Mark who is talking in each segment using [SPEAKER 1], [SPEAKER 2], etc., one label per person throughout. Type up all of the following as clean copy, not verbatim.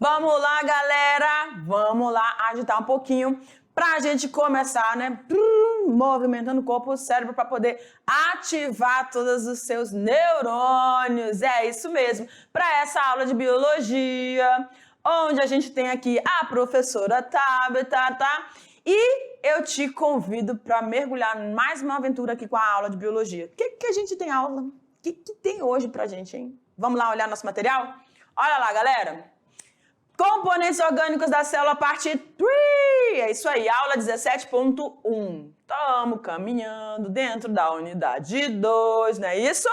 [SPEAKER 1] Vamos lá, galera! Vamos lá agitar um pouquinho pra gente começar, né? Movimentando o corpo, o cérebro para poder ativar todos os seus neurônios. É isso mesmo. Para essa aula de biologia, onde a gente tem aqui a professora Tabita, tá? E eu te convido para mergulhar em mais uma aventura aqui com a aula de biologia. O que a gente tem aula? O que tem hoje pra gente, hein? Vamos lá olhar nosso material? Olha lá, galera! Componentes orgânicos da célula, parte 3. É isso aí, aula 17.1. Estamos caminhando dentro da unidade 2, não é isso?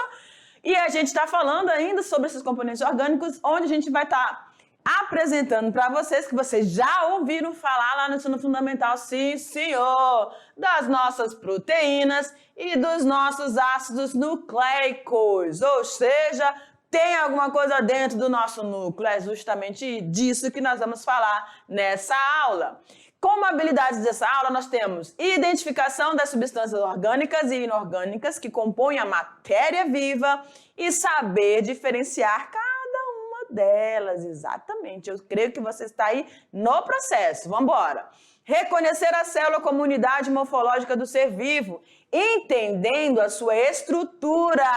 [SPEAKER 1] E a gente está falando ainda sobre esses componentes orgânicos, onde a gente vai estar apresentando para vocês, que vocês já ouviram falar lá no ensino fundamental, sim, senhor, das nossas proteínas e dos nossos ácidos nucleicos, ou seja, tem alguma coisa dentro do nosso núcleo, é justamente disso que nós vamos falar nessa aula. Como habilidades dessa aula, nós temos identificação das substâncias orgânicas e inorgânicas que compõem a matéria viva e saber diferenciar cada uma delas, exatamente. Eu creio que você está aí no processo. Vamos embora. Reconhecer a célula como unidade morfológica do ser vivo, entendendo a sua estrutura,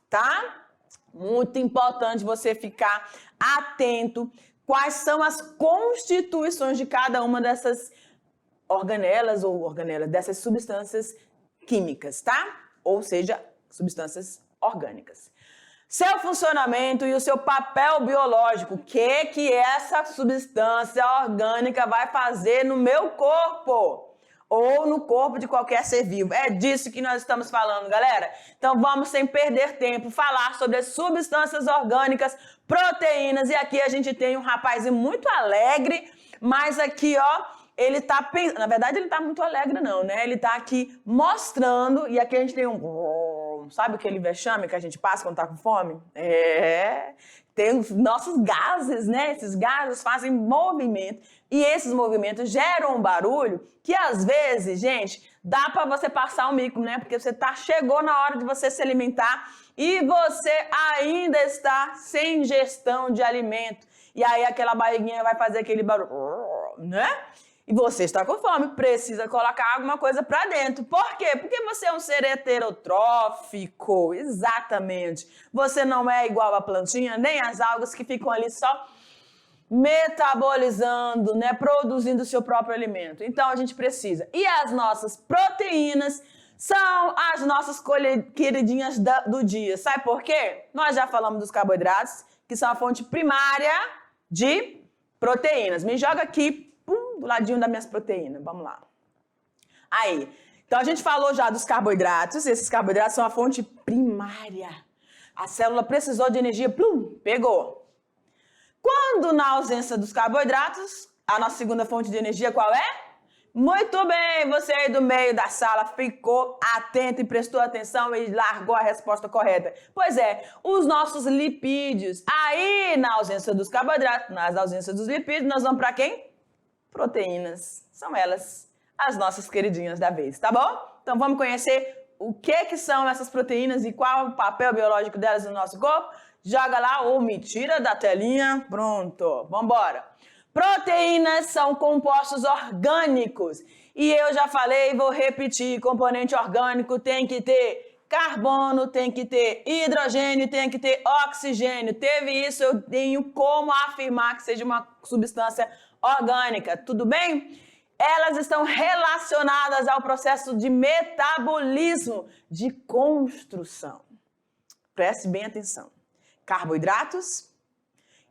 [SPEAKER 1] tá? Muito importante você ficar atento quais são as constituições de cada uma dessas organelas dessas substâncias químicas, tá? Ou seja, substâncias orgânicas. Seu funcionamento e o seu papel biológico. O que essa substância orgânica vai fazer no meu corpo? Ou no corpo de qualquer ser vivo. É disso que nós estamos falando, galera. Então vamos, sem perder tempo, falar sobre as substâncias orgânicas, proteínas. E aqui a gente tem um rapazinho muito alegre, mas aqui, ó, ele tá pensando... Na verdade, ele tá muito alegre não, né? Ele tá aqui mostrando, e aqui a gente tem um... Sabe aquele vexame que a gente passa quando tá com fome? Tem os nossos gases, né? Esses gases fazem movimento. E esses movimentos geram um barulho que, às vezes, gente, dá para você passar o mico, né? Porque você chegou na hora de você se alimentar e você ainda está sem ingestão de alimento. E aí aquela barriguinha vai fazer aquele barulho, né? E você está com fome, precisa colocar alguma coisa para dentro. Por quê? Porque você é um ser heterotrófico, exatamente. Você não é igual a plantinha, nem as algas que ficam ali só metabolizando, né, produzindo o seu próprio alimento. Então a gente precisa. E as nossas proteínas são as nossas queridinhas do dia. Sabe por quê? Nós já falamos dos carboidratos, que são a fonte primária de proteínas. Me joga aqui, do ladinho das minhas proteínas. Vamos lá. Aí. Então a gente falou já dos carboidratos. Esses carboidratos são a fonte primária. A célula precisou de energia, pegou. Quando na ausência dos carboidratos, a nossa segunda fonte de energia qual é? Muito bem, você aí do meio da sala ficou atento e prestou atenção e largou a resposta correta. Pois é, os nossos lipídios. Aí, na ausência dos carboidratos, nas ausências dos lipídios, nós vamos para quem? Proteínas. São elas as nossas queridinhas da vez, tá bom? Então vamos conhecer o que são essas proteínas e qual o papel biológico delas no nosso corpo? Joga lá ou me tira da telinha. Pronto, vamos embora. Proteínas são compostos orgânicos. E eu já falei e vou repetir. Componente orgânico tem que ter carbono, tem que ter hidrogênio, tem que ter oxigênio. Teve isso, eu tenho como afirmar que seja uma substância orgânica. Tudo bem? Elas estão relacionadas ao processo de metabolismo, de construção. Preste bem atenção. Carboidratos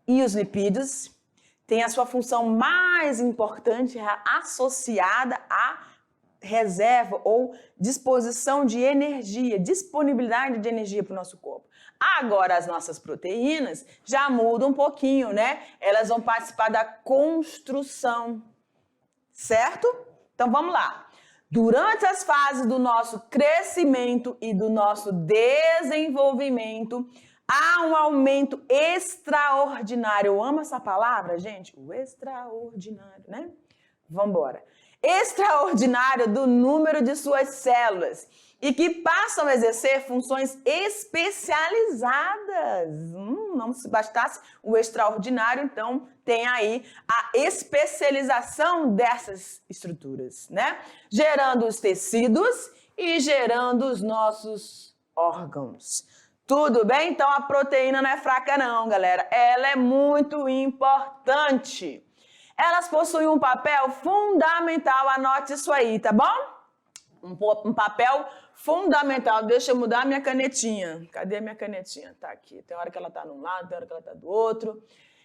[SPEAKER 1] e os lipídios têm a sua função mais importante associada à reserva ou disposição de energia, disponibilidade de energia para o nosso corpo. Agora, as nossas proteínas já mudam um pouquinho, né? Elas vão participar da construção, certo? Então, vamos lá. Durante as fases do nosso crescimento e do nosso desenvolvimento, há um aumento extraordinário. Eu amo essa palavra, gente. O extraordinário, né? Vamos embora. Extraordinário do número de suas células. e que passam a exercer funções especializadas. Não se bastasse o extraordinário, então tem aí a especialização dessas estruturas, né? Gerando os tecidos e gerando os nossos órgãos. Tudo bem? Então a proteína não é fraca não, galera. Ela é muito importante. Elas possuem um papel fundamental, anote isso aí, tá bom? Um papel fundamental. Deixa eu mudar a minha canetinha. Cadê a minha canetinha? Tá aqui. Tem hora que ela tá de um lado, tem hora que ela tá do outro.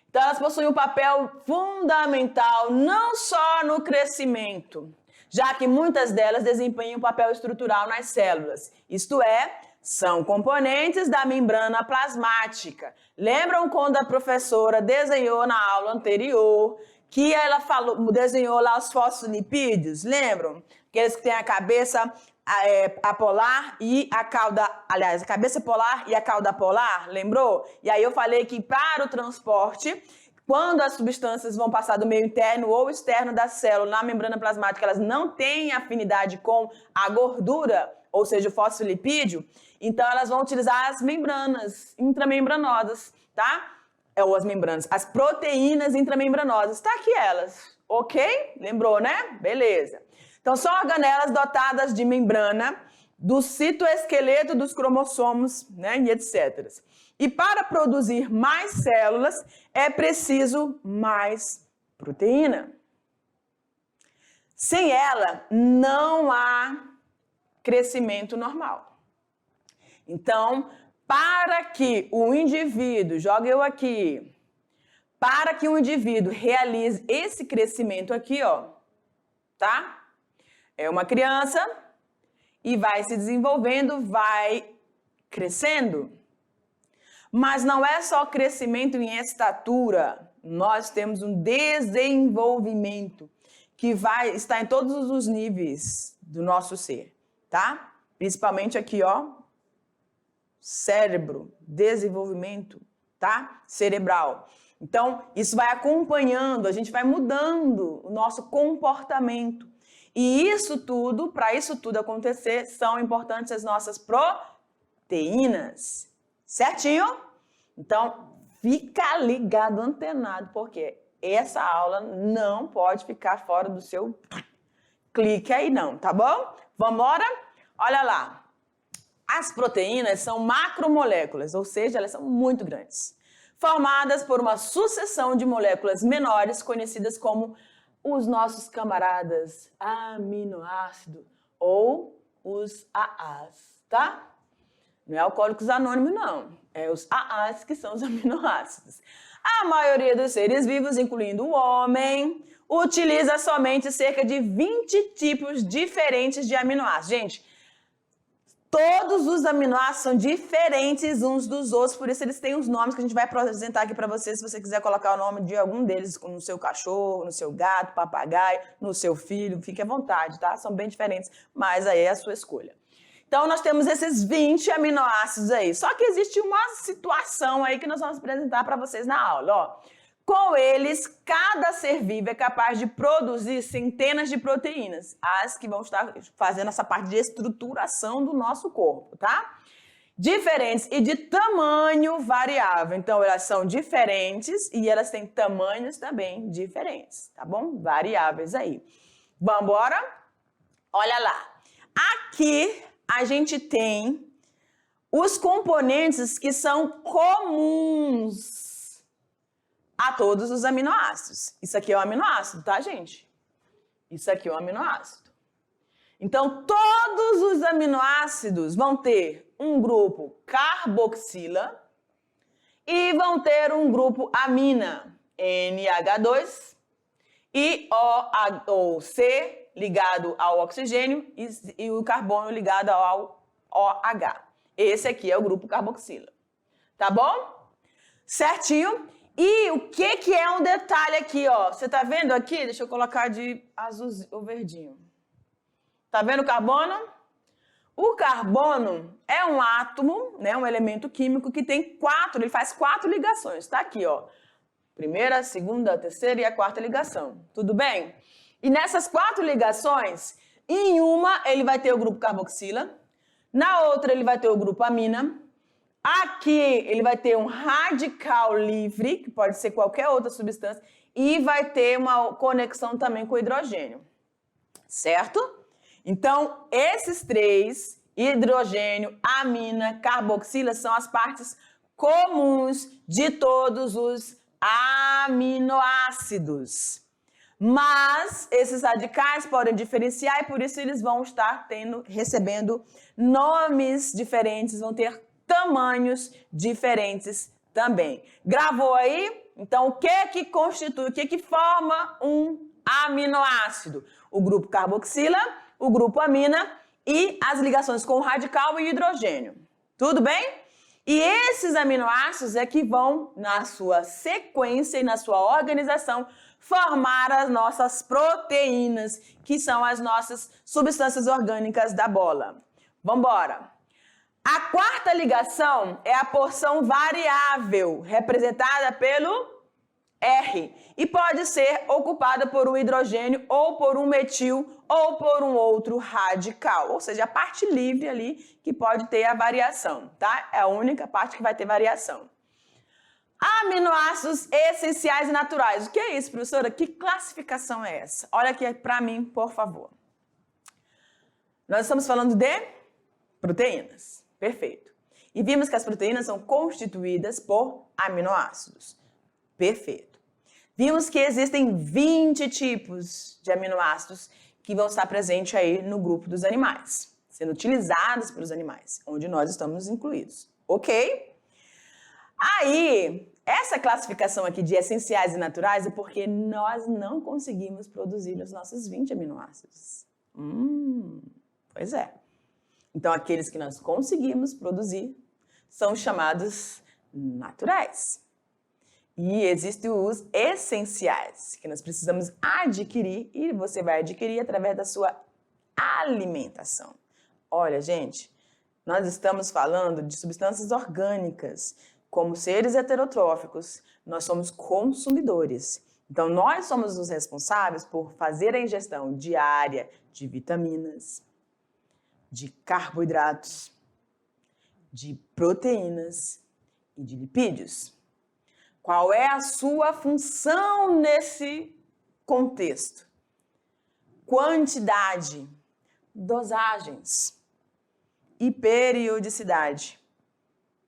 [SPEAKER 1] Então, elas possuem um papel fundamental não só no crescimento, já que muitas delas desempenham um papel estrutural nas células. Isto é, são componentes da membrana plasmática. Lembram quando a professora desenhou na aula anterior que ela desenhou lá os fosfolipídios? Lembram? Aqueles que têm a cabeça apolar e a cauda, aliás, a cabeça polar e a cauda polar, lembrou? E aí eu falei que para o transporte, quando as substâncias vão passar do meio interno ou externo da célula na membrana plasmática, elas não têm afinidade com a gordura, ou seja, o fosfolipídio, então elas vão utilizar as membranas intramembranosas, tá? Ou as membranas, as proteínas intramembranosas, tá aqui elas, ok? Lembrou, né? Beleza. Então, são organelas dotadas de membrana, do citoesqueleto dos cromossomos, né, e etc. E para produzir mais células, é preciso mais proteína. Sem ela, não há crescimento normal. Então, para que o indivíduo, joga eu aqui, para que o indivíduo realize esse crescimento aqui, ó, tá? É uma criança e vai se desenvolvendo, vai crescendo. Mas não é só crescimento em estatura, nós temos um desenvolvimento que vai estar em todos os níveis do nosso ser, tá? Principalmente aqui, ó, cérebro, desenvolvimento, tá? Cerebral. Então, isso vai acompanhando, a gente vai mudando o nosso comportamento. E isso tudo, para isso tudo acontecer, são importantes as nossas proteínas. Certinho? Então, fica ligado, antenado, porque essa aula não pode ficar fora do seu clique aí não, tá bom? Vamos embora? Olha lá. As proteínas são macromoléculas, ou seja, elas são muito grandes, formadas por uma sucessão de moléculas menores conhecidas como os nossos camaradas aminoácidos ou os AAs, tá? Não é Alcoólicos Anônimos, não. É os AAs que são os aminoácidos. A maioria dos seres vivos, incluindo o homem, utiliza somente cerca de 20 tipos diferentes de aminoácidos. Gente, todos os aminoácidos são diferentes uns dos outros, por isso eles têm os nomes que a gente vai apresentar aqui para você, se você quiser colocar o nome de algum deles no seu cachorro, no seu gato, papagaio, no seu filho, fique à vontade, tá? São bem diferentes, mas aí é a sua escolha. Então, nós temos esses 20 aminoácidos aí, só que existe uma situação aí que nós vamos apresentar para vocês na aula, ó. Com eles, cada ser vivo é capaz de produzir centenas de proteínas, as que vão estar fazendo essa parte de estruturação do nosso corpo, tá? Diferentes e de tamanho variável. Então, elas são diferentes e elas têm tamanhos também diferentes, tá bom? Variáveis aí. Vamos embora? Olha lá. Aqui a gente tem os componentes que são comuns a todos os aminoácidos. Isso aqui é um aminoácido, tá, gente? Isso aqui é um aminoácido. Então, todos os aminoácidos vão ter um grupo carboxila e vão ter um grupo amina, NH2, e C ligado ao oxigênio e o carbono ligado ao OH. Esse aqui é o grupo carboxila. Tá bom? Certinho? E o que é um detalhe aqui, ó? Você tá vendo aqui? Deixa eu colocar de azul ou verdinho. Tá vendo o carbono? O carbono é um átomo, né? Um elemento químico que tem ele faz 4 ligações. Tá aqui, ó. Primeira, segunda, terceira e a quarta ligação. Tudo bem? E nessas 4 ligações, em uma ele vai ter o grupo carboxila, Na outra, ele vai ter o grupo amina. Aqui, ele vai ter um radical livre, que pode ser qualquer outra substância, e vai ter uma conexão também com o hidrogênio. Certo? Então, esses três, hidrogênio, amina, carboxila, são as partes comuns de todos os aminoácidos. Mas esses radicais podem diferenciar e por isso eles vão estar recebendo nomes diferentes, vão ter tamanhos diferentes também. Gravou aí? Então, o que constitui, o que forma um aminoácido? O grupo carboxila, o grupo amina e as ligações com o radical e o hidrogênio. Tudo bem? E esses aminoácidos é que vão, na sua sequência e na sua organização, formar as nossas proteínas, que são as nossas substâncias orgânicas da bola. Vamos embora. A quarta ligação é a porção variável, representada pelo R, e pode ser ocupada por um hidrogênio ou por um metil ou por um outro radical, ou seja, a parte livre ali que pode ter a variação, tá? É a única parte que vai ter variação. Aminoácidos essenciais e naturais. O que é isso, professora? Que classificação é essa? Olha aqui para mim, por favor. Nós estamos falando de proteínas. Perfeito. E vimos que as proteínas são constituídas por aminoácidos. Perfeito. Vimos que existem 20 tipos de aminoácidos que vão estar presentes aí no grupo dos animais, sendo utilizados pelos animais, onde nós estamos incluídos. Ok? Aí, essa classificação aqui de essenciais e naturais é porque nós não conseguimos produzir os nossos 20 aminoácidos. Pois é. Então, aqueles que nós conseguimos produzir são chamados naturais. E existem os essenciais, que nós precisamos adquirir e você vai adquirir através da sua alimentação. Olha, gente, nós estamos falando de substâncias orgânicas. Como seres heterotróficos, nós somos consumidores. Então, nós somos os responsáveis por fazer a ingestão diária de vitaminas, de carboidratos, de proteínas e de lipídios. Qual é a sua função nesse contexto? Quantidade, dosagens e periodicidade.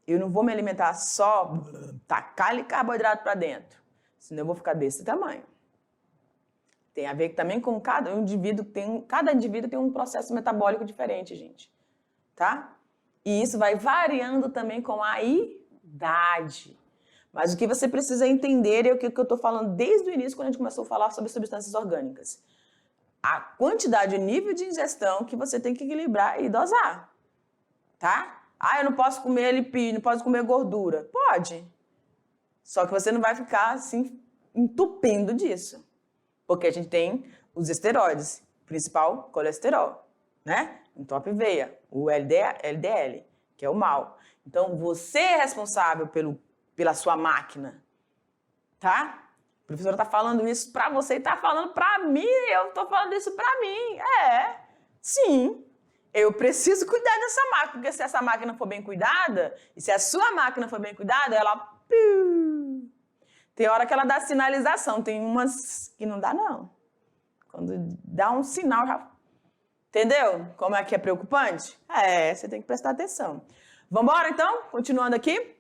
[SPEAKER 1] Eu não vou me alimentar só tacar carboidrato para dentro, senão eu vou ficar desse tamanho. Tem a ver também com cada indivíduo tem um processo metabólico diferente, gente, tá? E isso vai variando também com a idade. Mas o que você precisa entender é o que eu estou falando desde o início, quando a gente começou a falar sobre substâncias orgânicas. A quantidade e nível de ingestão que você tem que equilibrar e dosar, tá? Ah, eu não posso comer lipídio, não posso comer gordura. Pode. Só que você não vai ficar assim entupindo disso. Porque a gente tem os esteroides, principal colesterol, né? Entope veia, o LDL, que é o mal. Então, você é responsável pela sua máquina, tá? A professora tá falando isso pra você e tá falando pra mim, eu tô falando isso pra mim. Sim. Eu preciso cuidar dessa máquina, porque se essa máquina for bem cuidada, e se a sua máquina for bem cuidada, ela... Tem hora que ela dá sinalização, tem umas que não dá, não. Quando dá um sinal, já... Entendeu? Como é que é preocupante? Você tem que prestar atenção. Vamos embora, então? Continuando aqui.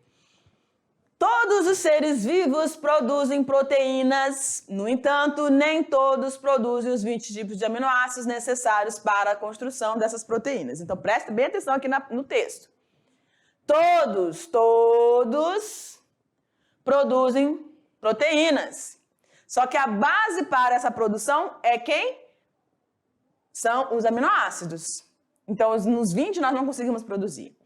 [SPEAKER 1] Todos os seres vivos produzem proteínas, no entanto, nem todos produzem os 20 tipos de aminoácidos necessários para a construção dessas proteínas. Então, preste bem atenção aqui no texto. Todos produzem proteínas. Só que a base para essa produção é quem? São os aminoácidos. Então, nos 20 nós não conseguimos produzir.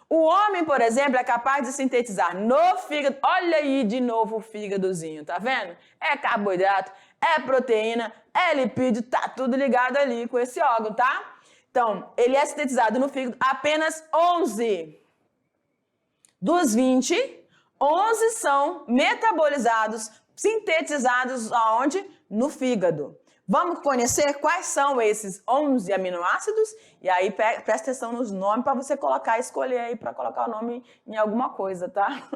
[SPEAKER 1] O homem, por exemplo, é capaz de sintetizar no fígado, olha aí de novo o fígadozinho, tá vendo? É carboidrato, é proteína, é lipídio, tá tudo ligado ali com esse órgão, tá? Então, ele é sintetizado no fígado apenas 11. Dos 20, 11 são metabolizados, sintetizados aonde? No fígado. Vamos conhecer quais são esses 11 aminoácidos? E aí presta atenção nos nomes para você escolher aí para colocar o nome em alguma coisa, tá?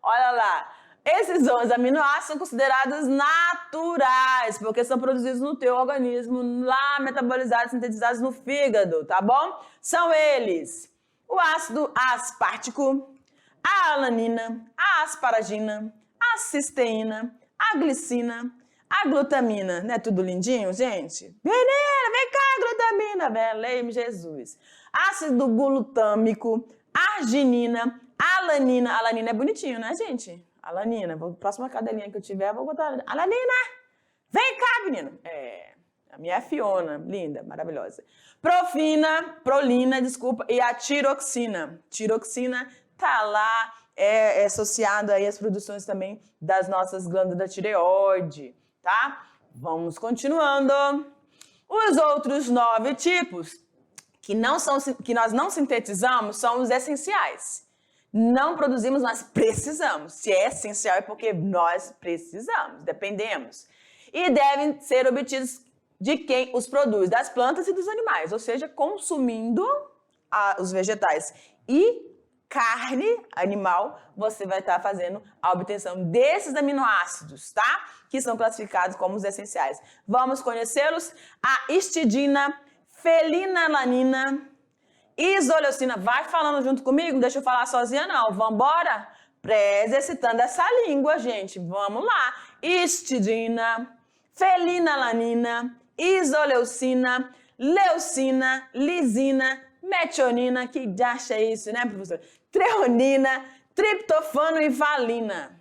[SPEAKER 1] Olha lá. Esses 11 aminoácidos são considerados naturais, porque são produzidos no teu organismo, lá metabolizados, sintetizados no fígado, tá bom? São eles: o ácido aspartico, a alanina, a asparagina, a cisteína, a glicina, a glutamina. Não é tudo lindinho, gente? Menina, vem cá, glutamina, velho, Jesus. Ácido glutâmico, arginina, alanina. Alanina é bonitinho, né, gente? Alanina. Próxima cadelinha que eu tiver, vou botar alanina. Vem cá, menino. A minha é Fiona, linda, maravilhosa. Prolina, e a tiroxina. Tiroxina tá lá, associado aí às produções também das nossas glândulas da tireoide, tá? Vamos continuando. Os outros 9 tipos que nós não sintetizamos são os essenciais. Não produzimos, mas precisamos. Se é essencial é porque nós precisamos, dependemos. E devem ser obtidos de quem os produz, das plantas e dos animais, ou seja, consumindo os vegetais e carne animal, você vai estar fazendo a obtenção desses aminoácidos, tá? Que são classificados como os essenciais. Vamos conhecê-los? A histidina, felinalanina, isoleucina. Vai falando junto comigo, não deixa eu falar sozinha não. Vambora? Exercitando essa língua, gente. Vamos lá. Histidina, felinalanina, isoleucina, leucina, lisina, metionina, que acha isso, né, professor? Treonina, triptofano e valina.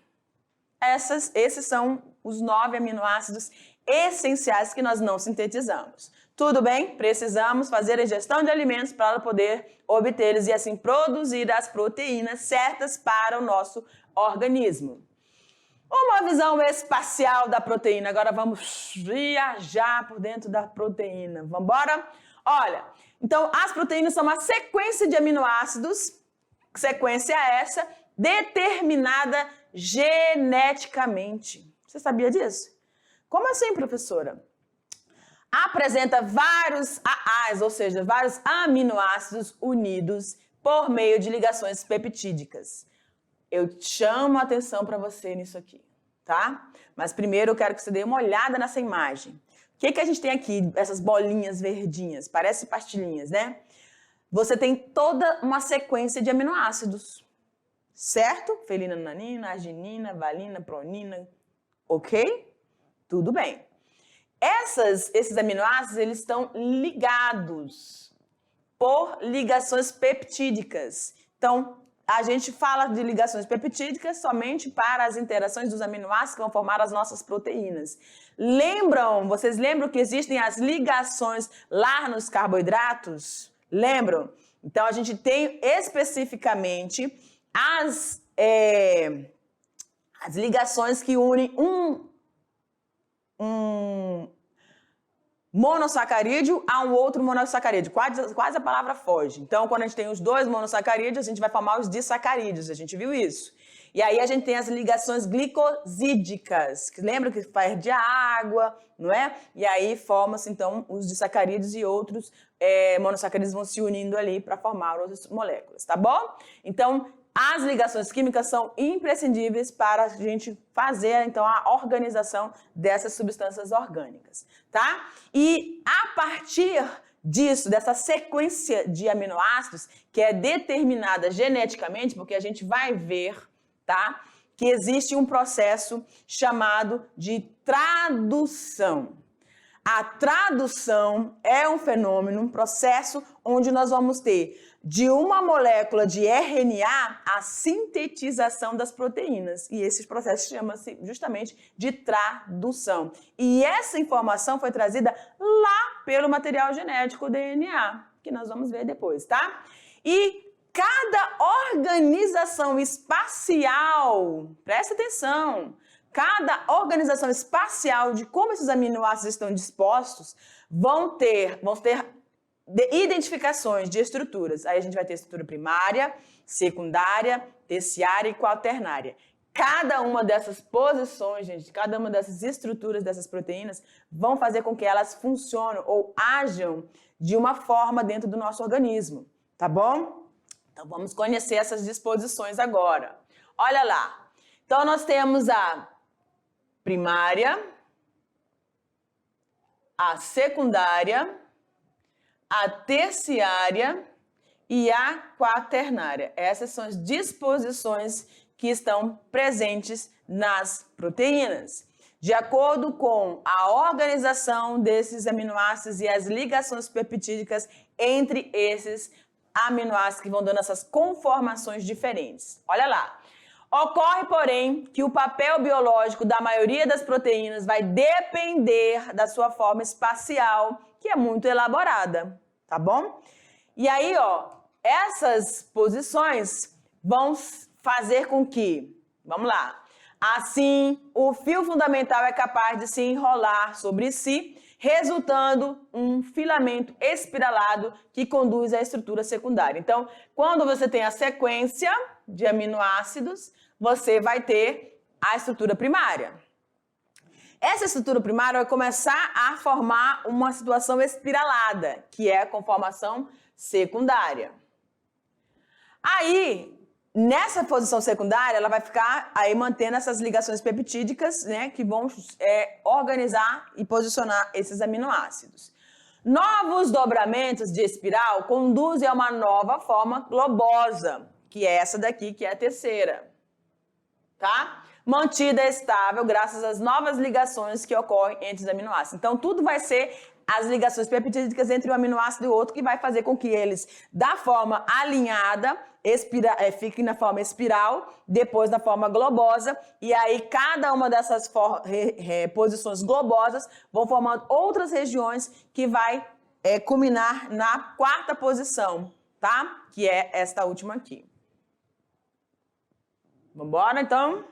[SPEAKER 1] Esses são os 9 aminoácidos essenciais que nós não sintetizamos. Tudo bem? Precisamos fazer a ingestão de alimentos para poder obtê-los e assim produzir as proteínas certas para o nosso organismo. Uma visão espacial da proteína. Agora vamos viajar por dentro da proteína. Vamos embora? Olha, então as proteínas são uma sequência de aminoácidos, sequência essa determinada geneticamente. Você sabia disso? Como assim, professora? Apresenta vários AAs, ou seja, vários aminoácidos unidos por meio de ligações peptídicas. Eu chamo a atenção para você nisso aqui, tá? Mas primeiro eu quero que você dê uma olhada nessa imagem. O que a gente tem aqui, essas bolinhas verdinhas? Parece pastilhinhas, né? Você tem toda uma sequência de aminoácidos, certo? Felinanina, arginina, valina, pronina, ok? Tudo bem. Esses aminoácidos, eles estão ligados por ligações peptídicas. Então, a gente fala de ligações peptídicas somente para as interações dos aminoácidos que vão formar as nossas proteínas. Vocês lembram que existem as ligações lá nos carboidratos? Lembram? Então, a gente tem especificamente as ligações que unem um monossacarídeo a um outro monossacarídeo. Quase a palavra foge. Então, quando a gente tem os 2 monossacarídeos, a gente vai formar os disacarídeos. A gente viu isso. E aí a gente tem as ligações glicosídicas, que lembra que perde a água, não é? E aí forma-se, então, os disacarídeos e outros monossacarídeos vão se unindo ali para formar outras moléculas, tá bom? Então, as ligações químicas são imprescindíveis para a gente fazer, então, a organização dessas substâncias orgânicas, tá? E a partir disso, dessa sequência de aminoácidos, que é determinada geneticamente, porque a gente vai ver, tá? Que existe um processo chamado de tradução. A tradução é um fenômeno, um processo onde nós vamos ter de uma molécula de RNA a sintetização das proteínas. E esse processo chama-se justamente de tradução. E essa informação foi trazida lá pelo material genético DNA, que nós vamos ver depois, tá? E cada organização espacial, presta atenção, cada organização espacial de como esses aminoácidos estão dispostos vão ter identificações de estruturas. Aí a gente vai ter estrutura primária, secundária, terciária e quaternária. cada uma dessas posições, gente, cada uma dessas estruturas dessas proteínas vão fazer com que elas funcionem ou ajam de uma forma dentro do nosso organismo, tá bom? Então vamos conhecer essas disposições agora. Olha lá. Então nós temos a primária, a secundária, a terciária e a quaternária. Essas são as disposições que estão presentes nas proteínas. De acordo com a organização desses aminoácidos e as ligações peptídicas entre esses aminoácidos que vão dando essas conformações diferentes. Olha lá. Ocorre, porém, que o papel biológico da maioria das proteínas vai depender da sua forma espacial, que é muito elaborada, tá bom? E aí, ó, essas posições vão fazer com que, vamos lá, assim, o fio fundamental é capaz de se enrolar sobre si, resultando um filamento espiralado que conduz à estrutura secundária. Então, quando você tem a sequência de aminoácidos, você vai ter a estrutura primária. Essa estrutura primária vai começar a formar uma situação espiralada, que é a conformação secundária. Aí, nessa posição secundária, ela vai ficar aí mantendo essas ligações peptídicas, né, que vão organizar e posicionar esses aminoácidos. Novos dobramentos de espiral conduzem a uma nova forma globosa, que é essa daqui, que é a terceira, tá? Mantida estável graças às novas ligações que ocorrem entre os aminoácidos. Então, tudo vai ser as ligações peptídicas entre um aminoácido e outro que vai fazer com que eles, da forma alinhada, fiquem na forma espiral, depois na forma globosa, e aí cada uma dessas posições globosas vão formando outras regiões que vai culminar na quarta posição, tá? Que é esta última aqui. Vamos embora, então?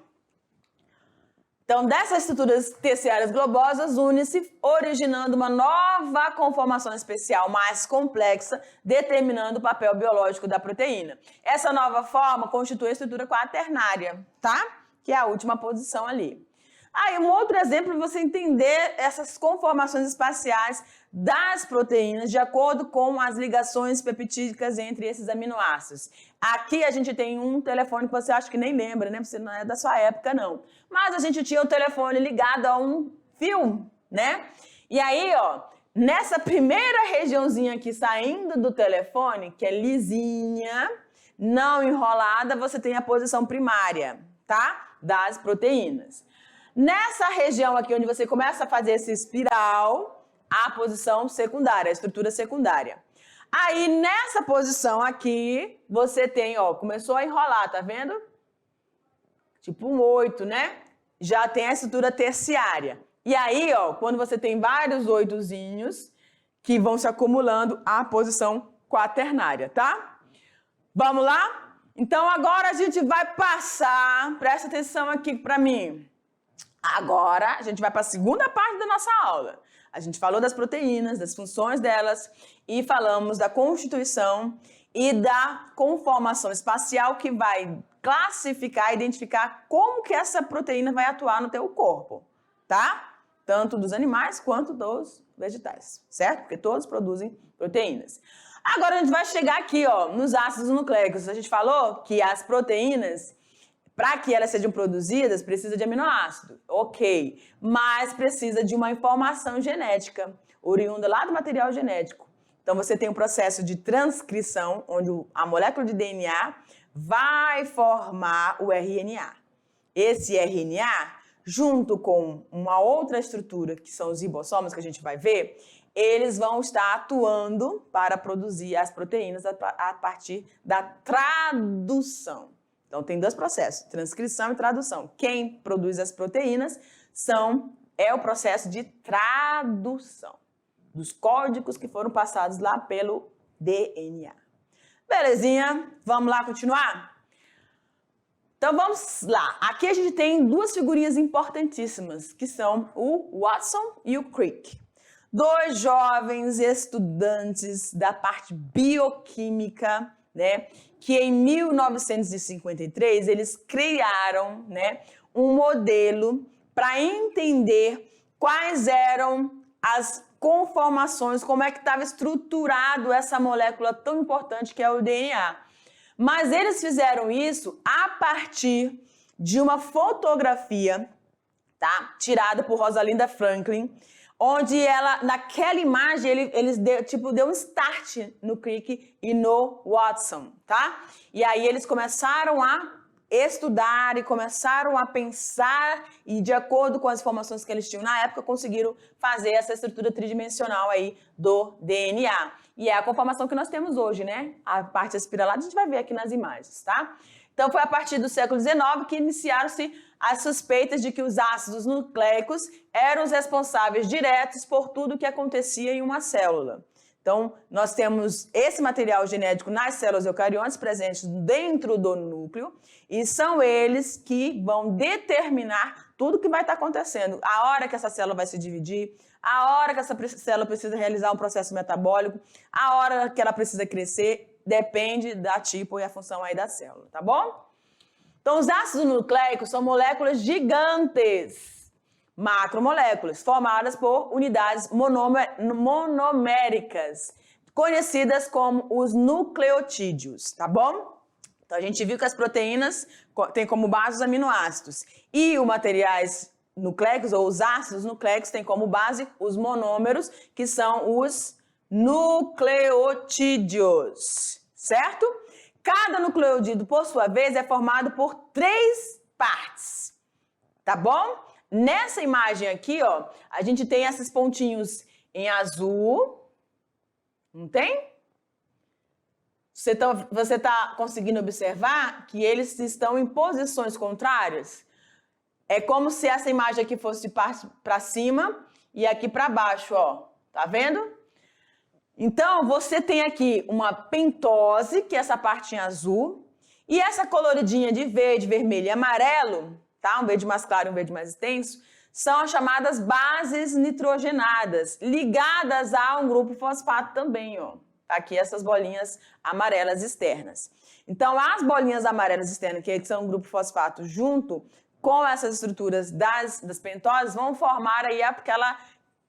[SPEAKER 1] Então, dessas estruturas terciárias globosas une-se, originando uma nova conformação especial mais complexa, determinando o papel biológico da proteína. Essa nova forma constitui a estrutura quaternária, tá? Que é a última posição ali. Aí, um outro exemplo para você entender essas conformações espaciais das proteínas de acordo com as ligações peptídicas entre esses aminoácidos. Aqui a gente tem um telefone que você acha que nem lembra, né? Você não é da sua época, não. Mas a gente tinha o telefone ligado a um fio, né? E aí, ó, nessa primeira regiãozinha aqui saindo do telefone, que é lisinha, não enrolada, você tem a posição primária, tá? Das proteínas. Nessa região aqui, onde você começa a fazer esse espiral, a posição secundária, a estrutura secundária. Aí, nessa posição aqui, você tem, ó, começou a enrolar, tá vendo? Tipo um 8, né? Já tem a estrutura terciária. E aí, ó, quando você tem vários 8zinhos que vão se acumulando, a posição quaternária, tá? Vamos lá? Então, agora a gente vai passar, presta atenção aqui para mim. Agora, a gente vai para a segunda parte da nossa aula. A gente falou das proteínas, das funções delas e falamos da constituição e da conformação espacial que vai classificar, identificar como que essa proteína vai atuar no teu corpo, tá? Tanto dos animais quanto dos vegetais, certo? Porque todos produzem proteínas. Agora a gente vai chegar aqui, ó, nos ácidos nucleicos. A gente falou que as proteínas, para que elas sejam produzidas, precisa de aminoácido, ok, mas precisa de uma informação genética, oriunda lá do material genético. Então, você tem um processo de transcrição, onde a molécula de DNA vai formar o RNA. Esse RNA, junto com uma outra estrutura, que são os ribossomos, que a gente vai ver, eles vão estar atuando para produzir as proteínas a partir da tradução. Então, tem dois processos, transcrição e tradução. Quem produz as proteínas é o processo de tradução dos códigos que foram passados lá pelo DNA. Belezinha? Vamos lá continuar? Então, vamos lá. Aqui a gente tem duas figurinhas importantíssimas, que são o Watson e o Crick. Dois jovens estudantes da parte bioquímica, né, que em 1953 eles criaram, né, um modelo para entender quais eram as conformações, como é que estava estruturado essa molécula tão importante que é o DNA. Mas eles fizeram isso a partir de uma fotografia, tá, tirada por Rosalind Franklin, onde ela, naquela imagem, eles deu um start no Crick e no Watson, tá? E aí eles começaram a estudar e começaram a pensar e, de acordo com as informações que eles tinham na época, conseguiram fazer essa estrutura tridimensional aí do DNA. E é a conformação que nós temos hoje, né? A parte espiralada a gente vai ver aqui nas imagens, tá? Então foi a partir do século XIX que iniciaram-se as suspeitas de que os ácidos nucleicos eram os responsáveis diretos por tudo que acontecia em uma célula. Então, nós temos esse material genético nas células eucariontes presentes dentro do núcleo e são eles que vão determinar tudo que vai estar acontecendo. A hora que essa célula vai se dividir, a hora que essa célula precisa realizar um processo metabólico, a hora que ela precisa crescer, depende da tipo e a função aí da célula, tá bom? Então, os ácidos nucleicos são moléculas gigantes, macromoléculas, formadas por unidades monoméricas, conhecidas como os nucleotídeos, tá bom? Então, a gente viu que as proteínas têm como base os aminoácidos e os materiais nucleicos, ou os ácidos nucleicos, têm como base os monômeros, que são os nucleotídeos, certo? Cada nucleotídeo, por sua vez, é formado por 3 partes, tá bom? Nessa imagem aqui, ó, a gente tem esses pontinhos em azul, não tem? Você tá conseguindo observar que eles estão em posições contrárias? É como se essa imagem aqui fosse para cima e aqui para baixo, ó, tá vendo? Então, você tem aqui uma pentose, que é essa parte em azul, e essa coloridinha de verde, vermelho e amarelo, tá? Um verde mais claro e um verde mais intenso, são as chamadas bases nitrogenadas, ligadas a um grupo fosfato também, ó. Tá aqui essas bolinhas amarelas externas. Então, as bolinhas amarelas externas, que são um grupo fosfato, junto com essas estruturas das pentoses, vão formar aí aquela,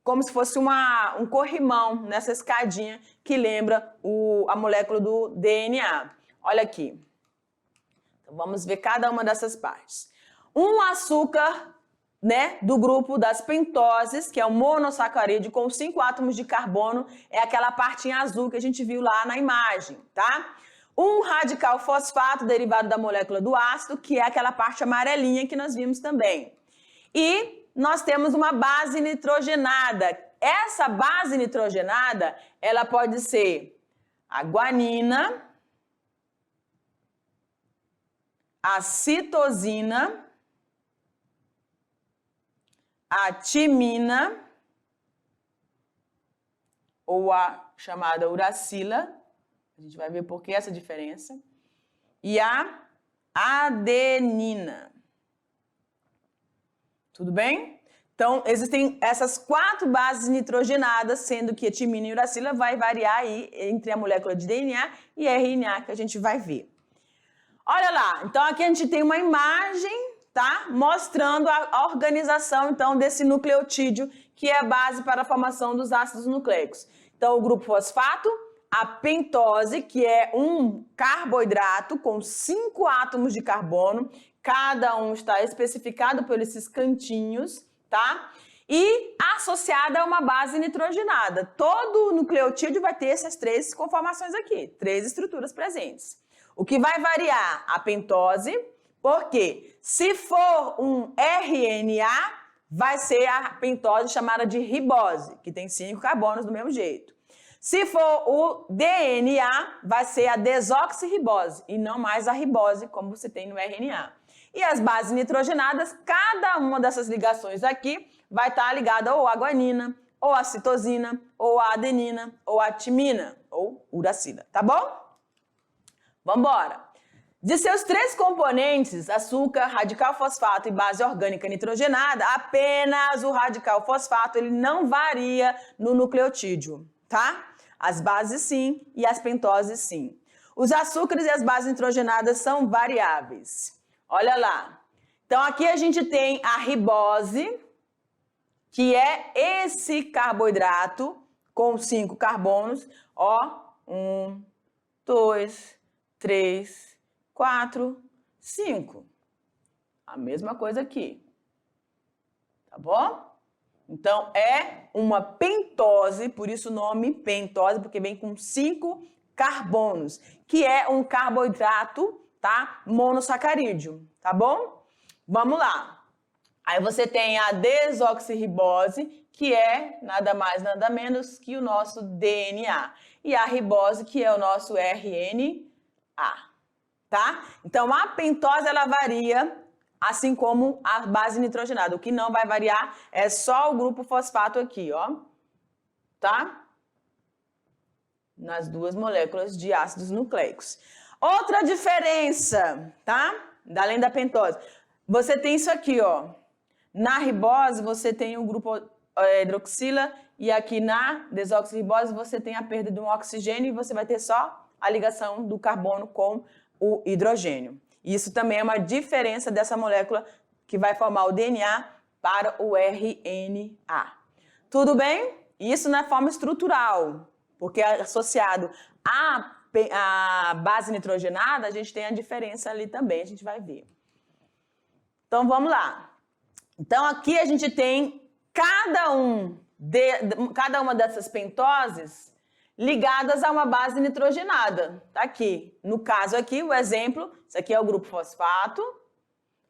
[SPEAKER 1] como se fosse um corrimão nessa escadinha que lembra a molécula do DNA. Olha aqui. Então, vamos ver cada uma dessas partes. Um açúcar, né, do grupo das pentoses, que é o monossacarídeo com 5 átomos de carbono, é aquela parte em azul que a gente viu lá na imagem, tá? Um radical fosfato derivado da molécula do ácido, que é aquela parte amarelinha que nós vimos também. E nós temos uma base nitrogenada. Essa base nitrogenada, ela pode ser a guanina, a citosina, a timina, ou a chamada uracila, a gente vai ver por que essa diferença, e a adenina. Tudo bem? Então, existem essas 4 bases nitrogenadas, sendo que a timina e a uracila vai variar aí entre a molécula de DNA e RNA, que a gente vai ver. Olha lá, então aqui a gente tem uma imagem, tá? Mostrando a organização, então, desse nucleotídeo, que é a base para a formação dos ácidos nucleicos. Então, o grupo fosfato, a pentose, que é um carboidrato com 5 átomos de carbono, cada um está especificado por esses cantinhos, tá? E associada a uma base nitrogenada. Todo nucleotídeo vai ter essas 3 conformações aqui, 3 estruturas presentes. O que vai variar? A pentose, porque se for um RNA, vai ser a pentose chamada de ribose, que tem 5 carbonos do mesmo jeito. Se for o DNA, vai ser a desoxirribose e não mais a ribose, como você tem no RNA. E as bases nitrogenadas, cada uma dessas ligações aqui vai estar ligada ou à guanina, ou à citosina, ou à adenina, ou à timina, ou uracila, tá bom? Vamos embora. De seus 3 componentes, açúcar, radical fosfato e base orgânica nitrogenada, apenas o radical fosfato ele não varia no nucleotídeo, tá? As bases sim e as pentoses sim. Os açúcares e as bases nitrogenadas são variáveis. Olha lá. Então, aqui a gente tem a ribose, que é esse carboidrato com 5 carbonos. Ó, 1, 2, 3, 4, 5. A mesma coisa aqui. Tá bom? Então, é uma pentose, por isso o nome pentose, porque vem com 5 carbonos, que é um carboidrato, tá? Monossacarídeo, tá bom? Vamos lá. Aí você tem a desoxirribose, que é nada mais, nada menos que o nosso DNA. E a ribose, que é o nosso RNA, tá? Então, a pentose, ela varia, assim como a base nitrogenada. O que não vai variar é só o grupo fosfato aqui, ó. Tá? Nas duas moléculas de ácidos nucleicos. Outra diferença, tá? Além da pentose. Você tem isso aqui, ó. Na ribose, você tem o grupo hidroxila e aqui na desoxirribose você tem a perda de um oxigênio e você vai ter só a ligação do carbono com o hidrogênio. Isso também é uma diferença dessa molécula que vai formar o DNA para o RNA. Tudo bem? Isso na forma estrutural, porque associado à base nitrogenada, a gente tem a diferença ali também, a gente vai ver. Então, vamos lá. Então, aqui a gente tem cada uma dessas pentoses ligadas a uma base nitrogenada. Tá aqui. No caso aqui, o exemplo, isso aqui é o grupo fosfato,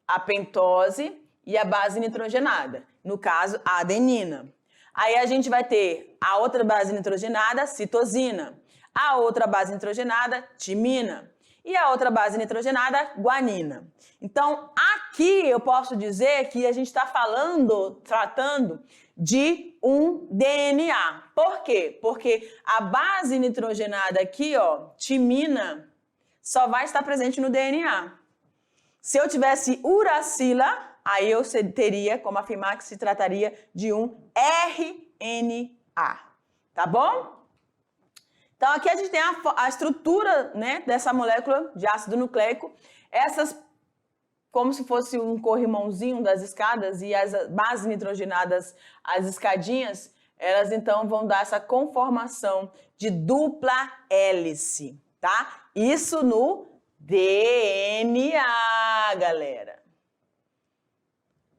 [SPEAKER 1] a pentose e a base nitrogenada. No caso, a adenina. Aí a gente vai ter a outra base nitrogenada, citosina. A outra base nitrogenada, timina. E a outra base nitrogenada, guanina. Então, aqui eu posso dizer que a gente está tratando de um DNA. Por quê? Porque a base nitrogenada aqui, ó, timina, só vai estar presente no DNA. Se eu tivesse uracila, aí eu teria como afirmar que se trataria de um RNA. Tá bom? Então, aqui a gente tem a estrutura, né, dessa molécula de ácido nucleico. Essas, como se fosse um corrimãozinho das escadas, e as bases nitrogenadas, as escadinhas, elas então vão dar essa conformação de dupla hélice, tá? Isso no DNA, galera.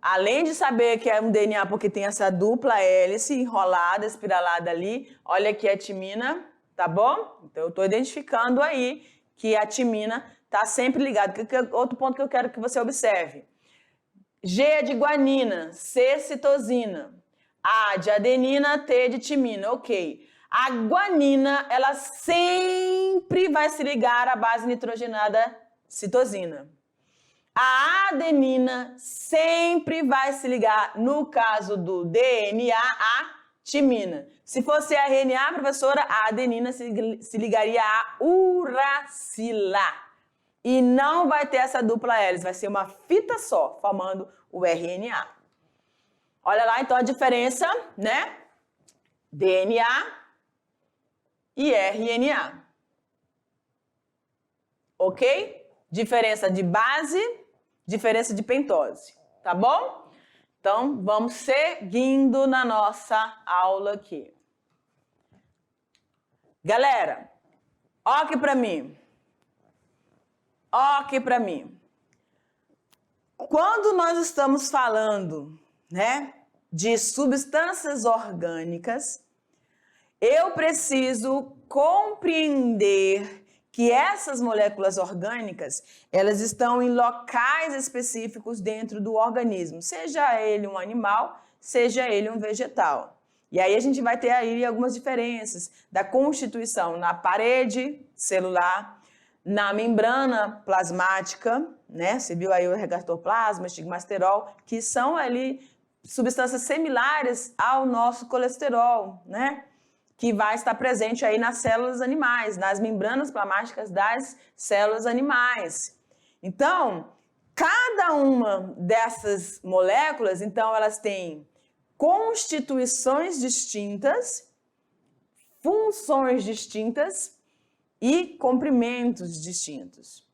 [SPEAKER 1] Além de saber que é um DNA porque tem essa dupla hélice enrolada, espiralada ali, olha aqui a timina. Tá bom? Então, eu estou identificando aí que a timina está sempre ligada. Outro ponto que eu quero que você observe. G é de guanina, C citosina, A de adenina, T de timina. Ok. A guanina, ela sempre vai se ligar à base nitrogenada citosina. A adenina sempre vai se ligar, no caso do DNA, a timina. Se fosse a RNA, professora, a adenina se ligaria a uracila. E não vai ter essa dupla hélice, vai ser uma fita só, formando o RNA. Olha lá, então, a diferença, né? DNA e RNA. Ok? Diferença de base, diferença de pentose. Tá bom? Então, vamos seguindo na nossa aula aqui. Galera, ó aqui pra mim. Ó aqui pra mim. Quando nós estamos falando, né, de substâncias orgânicas, eu preciso compreender que essas moléculas orgânicas, elas estão em locais específicos dentro do organismo, seja ele um animal, seja ele um vegetal. E aí a gente vai ter aí algumas diferenças da constituição na parede celular, na membrana plasmática, né? Você viu aí o regastoplasma, estigmasterol, que são ali substâncias similares ao nosso colesterol, né? Que vai estar presente aí nas células animais, nas membranas plasmáticas das células animais. Então, cada uma dessas moléculas, então, elas têm constituições distintas, funções distintas e comprimentos distintos.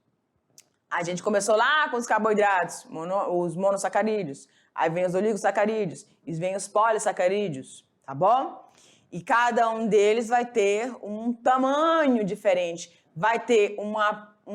[SPEAKER 1] A gente começou lá com os carboidratos, os monossacarídeos, aí vem os oligosacarídeos, e vem os polissacarídeos, tá bom? E cada um deles vai ter um tamanho diferente, vai ter um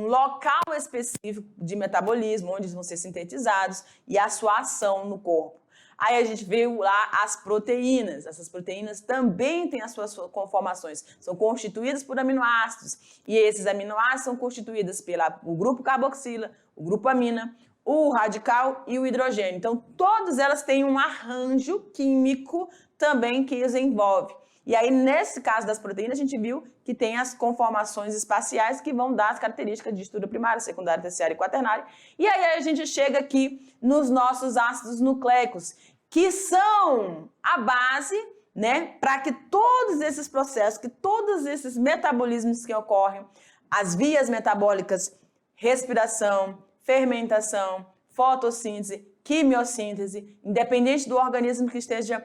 [SPEAKER 1] local específico de metabolismo, onde eles vão ser sintetizados e a sua ação no corpo. Aí a gente viu lá as proteínas. Essas proteínas também têm as suas conformações. São constituídas por aminoácidos. E esses aminoácidos são constituídos pelo grupo carboxila, o grupo amina, o radical e o hidrogênio. Então, todas elas têm um arranjo químico também que os envolve. E aí, nesse caso das proteínas, a gente viu que tem as conformações espaciais que vão dar as características de estrutura primária, secundária, terciária e quaternária. E aí a gente chega aqui nos nossos ácidos nucleicos, que são a base, né, para que todos esses processos, que todos esses metabolismos que ocorrem, as vias metabólicas, respiração, fermentação, fotossíntese, quimiossíntese, independente do organismo que esteja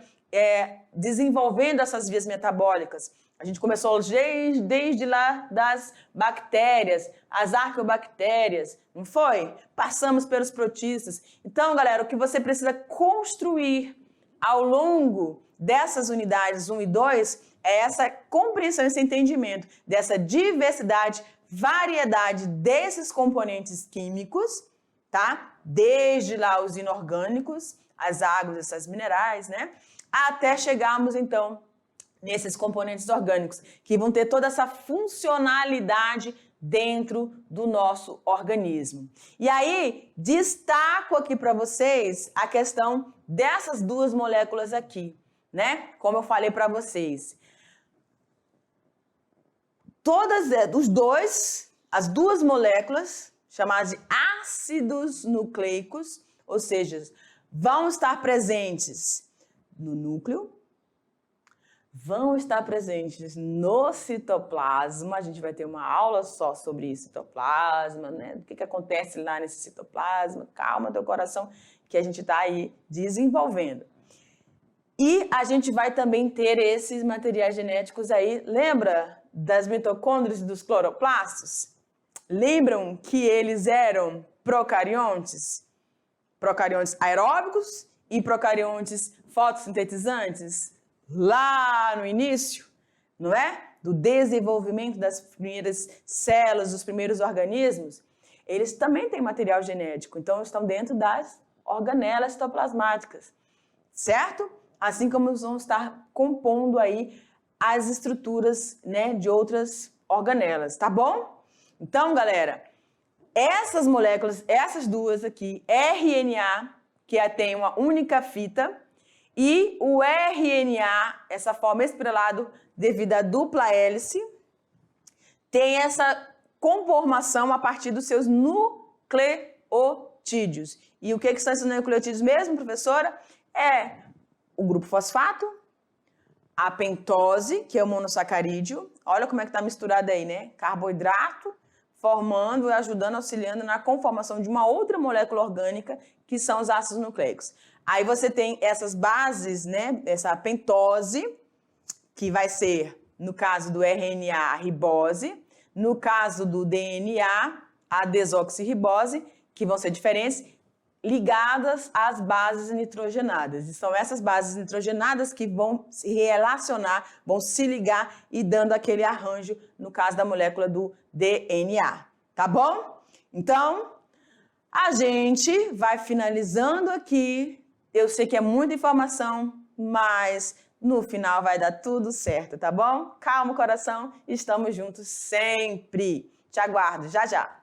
[SPEAKER 1] desenvolvendo essas vias metabólicas. A gente começou desde lá das bactérias, as arqueobactérias, não foi? Passamos pelos protistas. Então, galera, o que você precisa construir ao longo dessas unidades 1 e 2 é essa compreensão, esse entendimento dessa diversidade, variedade desses componentes químicos, tá? Desde lá os inorgânicos, as águas, esses minerais, né? Até chegarmos, então, nesses componentes orgânicos, que vão ter toda essa funcionalidade dentro do nosso organismo. E aí, destaco aqui para vocês a questão dessas duas moléculas aqui, né? Como eu falei para vocês. As duas moléculas, chamadas de ácidos nucleicos, ou seja, vão estar presentes no núcleo, vão estar presentes no citoplasma. A gente vai ter uma aula só sobre citoplasma, né? O que acontece lá nesse citoplasma. Calma teu coração, que a gente está aí desenvolvendo. E a gente vai também ter esses materiais genéticos aí. Lembra das mitocôndrias e dos cloroplastos? Lembram que eles eram procariontes? Procariontes aeróbicos e procariontes fotossintetizantes, lá no início, não é? Do desenvolvimento das primeiras células, dos primeiros organismos, eles também têm material genético, então estão dentro das organelas citoplasmáticas, certo? Assim como vão estar compondo aí as estruturas, né, de outras organelas, tá bom? Então, galera, essas moléculas, essas duas aqui, RNA, que tem uma única fita, e o RNA, essa forma espiralado devido à dupla hélice, tem essa conformação a partir dos seus nucleotídeos. E o que são esses nucleotídeos mesmo, professora? É o grupo fosfato, a pentose, que é o monossacarídeo. Olha como é que está misturado aí, né? Carboidrato, formando e ajudando, auxiliando na conformação de uma outra molécula orgânica, que são os ácidos nucleicos. Aí você tem essas bases, né? Essa pentose, que vai ser, no caso do RNA, a ribose, no caso do DNA, a desoxirribose, que vão ser diferentes, ligadas às bases nitrogenadas. E são essas bases nitrogenadas que vão se relacionar, vão se ligar e dando aquele arranjo, no caso da molécula do DNA. Tá bom? Então, a gente vai finalizando aqui. Eu sei que é muita informação, mas no final vai dar tudo certo, tá bom? Calma, coração, estamos juntos sempre. Te aguardo, já já.